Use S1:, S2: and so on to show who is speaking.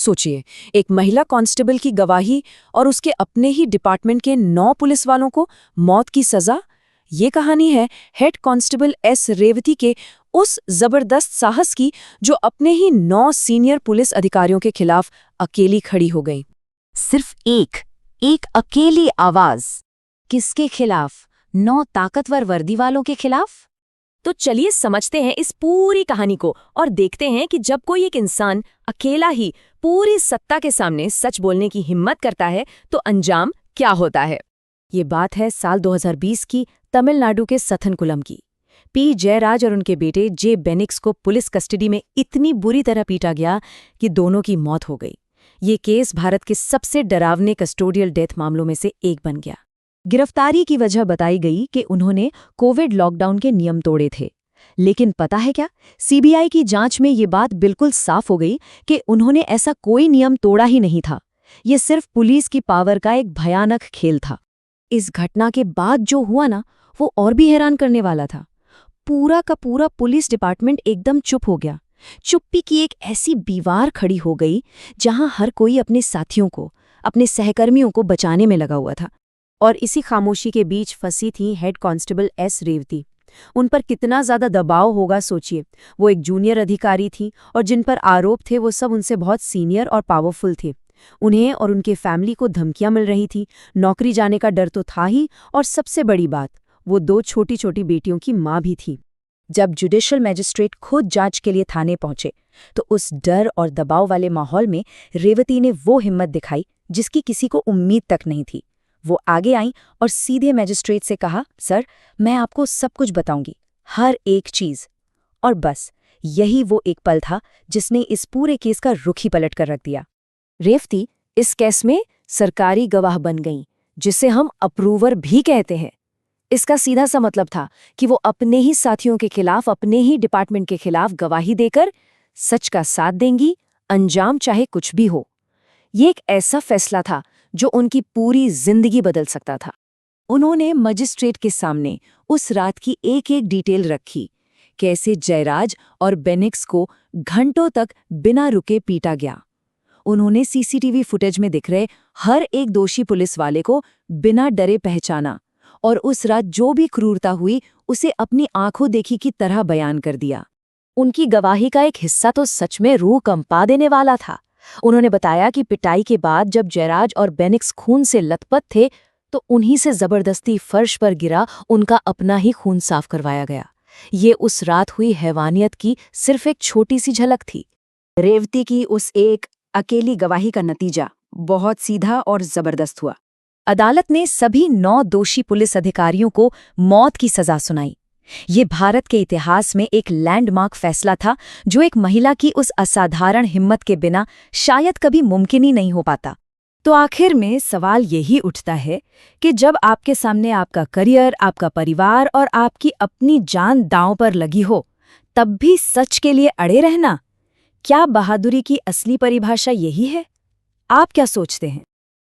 S1: सोचिए, एक महिला कांस्टेबल की गवाही और उसके अपने ही डिपार्टमेंट के 9 पुलिस वालों को मौत की सजा। ये कहानी है हेड कांस्टेबल एस रेवती के उस जबरदस्त साहस की, जो अपने ही 9 सीनियर पुलिस अधिकारियों के खिलाफ अकेली खड़ी हो गई।
S2: सिर्फ एक अकेली आवाज। किसके खिलाफ? 9 ताकतवर वर्दी वालों के खिलाफ।
S3: तो चलिए समझते हैं इस पूरी कहानी को और देखते हैं कि जब कोई एक इंसान अकेला ही पूरी सत्ता के सामने सच बोलने की हिम्मत करता है तो अंजाम क्या होता है। ये बात है साल 2020 की, तमिलनाडु के सथनकुलम की। पी जयराज और उनके बेटे जे बेनिक्स को पुलिस कस्टडी में इतनी बुरी तरह पीटा गया कि दोनों की मौत हो गई। ये केस भारत के सबसे डरावने कस्टोडियल डेथ मामलों में से एक बन गया। गिरफ्तारी की वजह बताई गई कि उन्होंने कोविड लॉकडाउन के नियम तोड़े थे। लेकिन पता है क्या, सीबीआई की जांच में ये बात बिल्कुल साफ हो गई कि उन्होंने ऐसा कोई नियम तोड़ा ही नहीं था। ये सिर्फ पुलिस की पावर का एक भयानक खेल था। इस घटना के बाद जो हुआ ना, वो और भी हैरान करने वाला था। पूरा का पूरा पुलिस डिपार्टमेंट एकदम चुप हो गया। चुप्पी की एक ऐसी दीवार खड़ी हो गई जहां हर कोई अपने साथियों को, अपने सहकर्मियों को बचाने में लगा हुआ था। और इसी खामोशी के बीच फंसी थी हेड कांस्टेबल एस रेवती। उन पर कितना ज्यादा दबाव होगा सोचिए। वो एक जूनियर अधिकारी थी और जिन पर आरोप थे वो सब उनसे बहुत सीनियर और पावरफुल थे। उन्हें और उनके फैमिली को धमकियां मिल रही थी, नौकरी जाने का डर तो था ही, और सबसे बड़ी बात, वो 2 छोटी छोटी बेटियों की माँ भी थी। जब जुडिशियल मैजिस्ट्रेट खुद जांच के लिए थाने पहुंचे तो उस डर और दबाव वाले माहौल में रेवती ने वो हिम्मत दिखाई जिसकी किसी को उम्मीद तक नहीं थी। वो आगे आईं और सीधे मैजिस्ट्रेट से कहा, सर, मैं आपको सब कुछ बताऊंगी, हर एक चीज। और बस यही वो एक पल था जिसने इस पूरे केस का रुख ही पलट कर रख दिया। रेवती इस केस में सरकारी गवाह बन गईं, जिसे हम अप्रूवर भी कहते हैं। इसका सीधा सा मतलब था कि वो अपने ही साथियों के खिलाफ, अपने ही डिपार्टमेंट के खिलाफ गवाही देकर सच का साथ देंगी, अंजाम चाहे कुछ भी हो। ये एक ऐसा फैसला था जो उनकी पूरी जिंदगी बदल सकता था। उन्होंने मजिस्ट्रेट के सामने उस रात की एक एक डिटेल रखी, कैसे जयराज और बेनिक्स को घंटों तक बिना रुके पीटा गया। उन्होंने सीसीटीवी फुटेज में दिख रहे हर एक दोषी पुलिस वाले को बिना डरे पहचाना और उस रात जो भी क्रूरता हुई उसे अपनी आंखों देखी की तरह बयान कर दिया। उनकी गवाही का एक हिस्सा तो सच में रूह कंपा देने वाला था। उन्होंने बताया कि पिटाई के बाद जब जयराज और बेनिक्स खून से लथपथ थे तो उन्हीं से जबरदस्ती फर्श पर गिरा उनका अपना ही खून साफ करवाया गया। ये उस रात हुई हैवानियत की सिर्फ एक छोटी सी झलक थी। रेवती की उस एक अकेली गवाही का नतीजा बहुत सीधा और जबरदस्त हुआ। अदालत ने सभी 9 दोषी पुलिस अधिकारियों को मौत की सजा सुनाई। ये भारत के इतिहास में एक लैंडमार्क फैसला था जो एक महिला की उस असाधारण हिम्मत के बिना शायद कभी मुमकिन ही नहीं हो पाता। तो आखिर में सवाल यही उठता है कि जब आपके सामने आपका करियर, आपका परिवार और आपकी अपनी जान दांव पर लगी हो, तब भी सच के लिए अड़े रहना, क्या बहादुरी की असली परिभाषा यही है? आप क्या सोचते हैं?